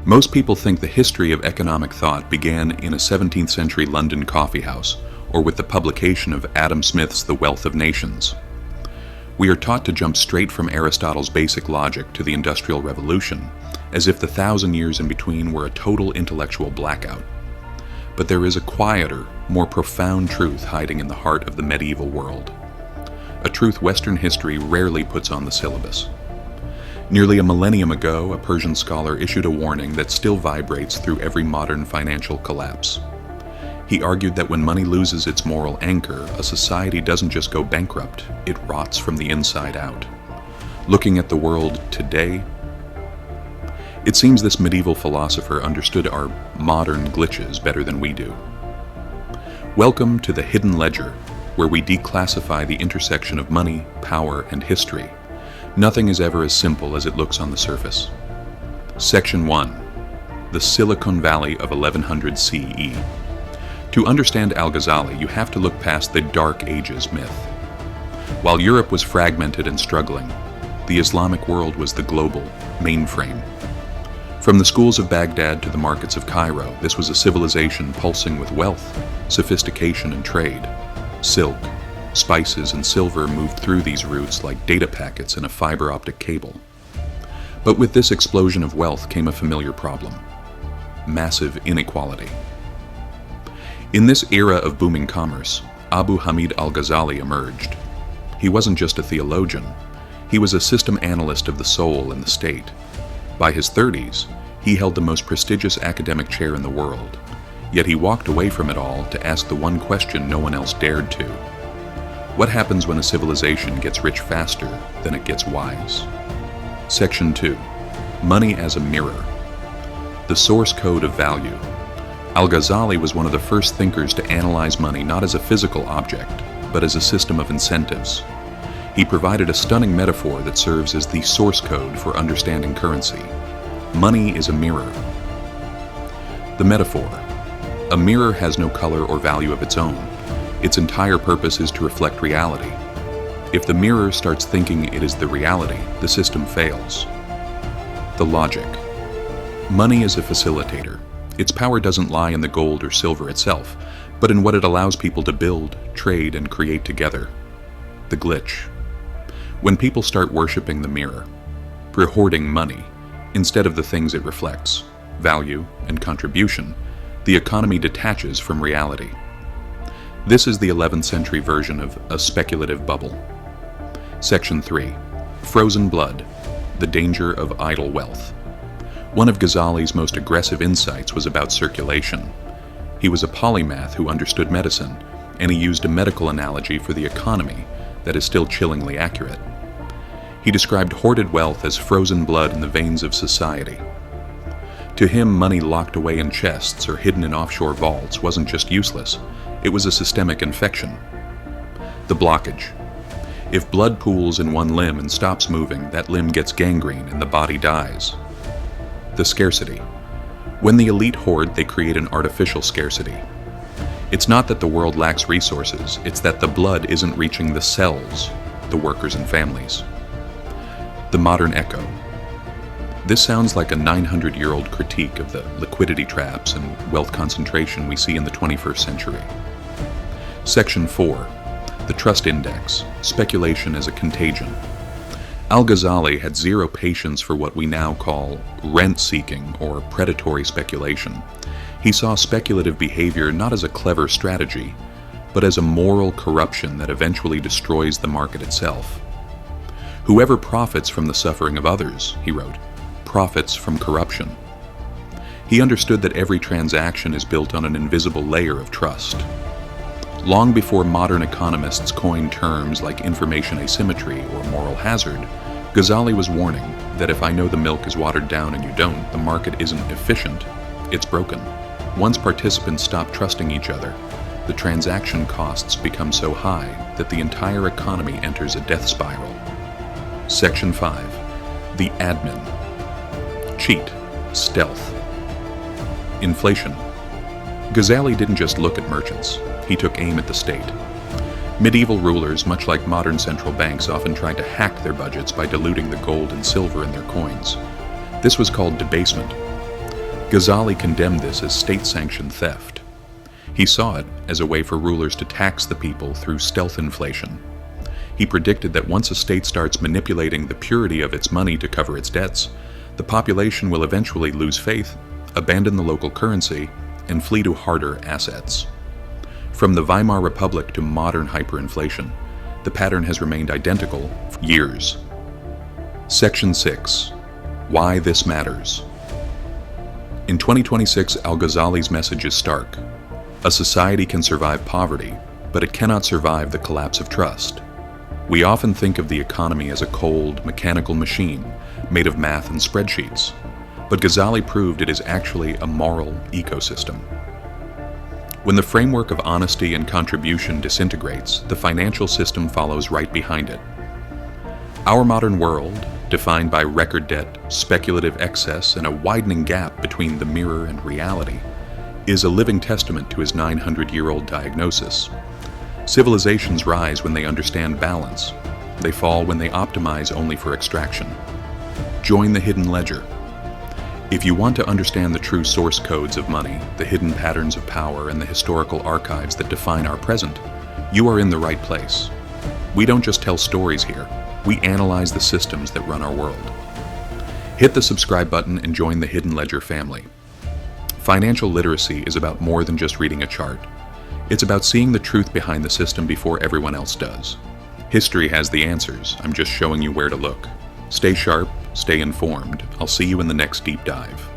Most people think the history of economic thought began in a 17th century London coffeehouse, or with the publication of Adam Smith's The Wealth of Nations. We are taught to jump straight from Aristotle's basic logic to the Industrial Revolution, as if the 1,000 years in between were a total intellectual blackout. But there is a quieter, more profound truth hiding in the heart of the medieval world. A truth Western history rarely puts on the syllabus. Nearly a millennium ago, a Persian scholar issued a warning that still vibrates through every modern financial collapse. He argued that when money loses its moral anchor, a society doesn't just go bankrupt, it rots from the inside out. Looking at the world today, it seems this medieval philosopher understood our modern glitches better than we do. Welcome to the Hidden Ledger, where we declassify the intersection of money, power, and history. Nothing is ever as simple as it looks on the surface. Section 1. The Silicon Valley of 1100 CE. To understand Al-Ghazali, you have to look past the Dark Ages myth. While Europe was fragmented and struggling, the Islamic world was the global mainframe. From the schools of Baghdad to the markets of Cairo, this was a civilization pulsing with wealth, sophistication, and trade. Silk, spices, and silver moved through these routes like data packets in a fiber optic cable. But with this explosion of wealth came a familiar problem: massive inequality. In this era of booming commerce, Abu Hamid Al-Ghazali emerged. He wasn't just a theologian, he was a system analyst of the soul and the state. By his 30s, he held the most prestigious academic chair in the world, yet he walked away from it all to ask the one question no one else dared to. What happens when a civilization gets rich faster than it gets wise? Section 2. Money as a mirror. The source code of value. Al-Ghazali was one of the first thinkers to analyze money not as a physical object, but as a system of incentives. He provided a stunning metaphor that serves as the source code for understanding currency. Money is a mirror. The metaphor. A mirror has no color or value of its own. Its entire purpose is to reflect reality. If the mirror starts thinking it is the reality, the system fails. The logic. Money is a facilitator. Its power doesn't lie in the gold or silver itself, but in what it allows people to build, trade, and create together. The glitch. When people start worshiping the mirror, hoarding money, instead of the things it reflects, value and contribution, the economy detaches from reality. This is the 11th century version of a speculative bubble. Section 3. Frozen blood. The danger of idle wealth. One of Ghazali's most aggressive insights was about circulation. He was a polymath who understood medicine, and he used a medical analogy for the economy that is still chillingly accurate. He described hoarded wealth as frozen blood in the veins of society. To him, money locked away in chests or hidden in offshore vaults wasn't just useless, it was a systemic infection. The blockage. If blood pools in one limb and stops moving, that limb gets gangrene and the body dies. The scarcity. When the elite hoard, they create an artificial scarcity. It's not that the world lacks resources, it's that the blood isn't reaching the cells, the workers and families. The modern echo. This sounds like a 900-year-old critique of the liquidity traps and wealth concentration we see in the 21st century. Section 4. The Trust Index. Speculation as a contagion. Al-Ghazali had zero patience for what we now call rent-seeking or predatory speculation. He saw speculative behavior not as a clever strategy, but as a moral corruption that eventually destroys the market itself. Whoever profits from the suffering of others, he wrote, profits from corruption. He understood that every transaction is built on an invisible layer of trust. Long before modern economists coined terms like information asymmetry or moral hazard, Ghazali was warning that if I know the milk is watered down and you don't, the market isn't efficient, it's broken. Once participants stop trusting each other, the transaction costs become so high that the entire economy enters a death spiral. Section 5. The admin. Cheat. Stealth. Inflation. Ghazali didn't just look at merchants, he took aim at the state. Medieval rulers, much like modern central banks, often tried to hack their budgets by diluting the gold and silver in their coins. This was called debasement. Ghazali condemned this as state-sanctioned theft. He saw it as a way for rulers to tax the people through stealth inflation. He predicted that once a state starts manipulating the purity of its money to cover its debts, the population will eventually lose faith, abandon the local currency, and flee to harder assets. From the Weimar Republic to modern hyperinflation, the pattern has remained identical for years. Section 6. Why this matters. In 2026, Al-Ghazali's message is stark. A society can survive poverty, but it cannot survive the collapse of trust. We often think of the economy as a cold, mechanical machine made of math and spreadsheets, but Ghazali proved it is actually a moral ecosystem. When the framework of honesty and contribution disintegrates, the financial system follows right behind it. Our modern world, defined by record debt, speculative excess, and a widening gap between the mirror and reality, is a living testament to his 900-year-old diagnosis. Civilizations rise when they understand balance. They fall when they optimize only for extraction. Join the hidden ledger. If you want to understand the true source codes of money, the hidden patterns of power, and the historical archives that define our present, you are in the right place. We don't just tell stories here, we analyze the systems that run our world. Hit the subscribe button and join the Hidden Ledger family. Financial literacy is about more than just reading a chart. It's about seeing the truth behind the system before everyone else does. History has the answers, I'm just showing you where to look. Stay sharp, stay informed. I'll see you in the next deep dive.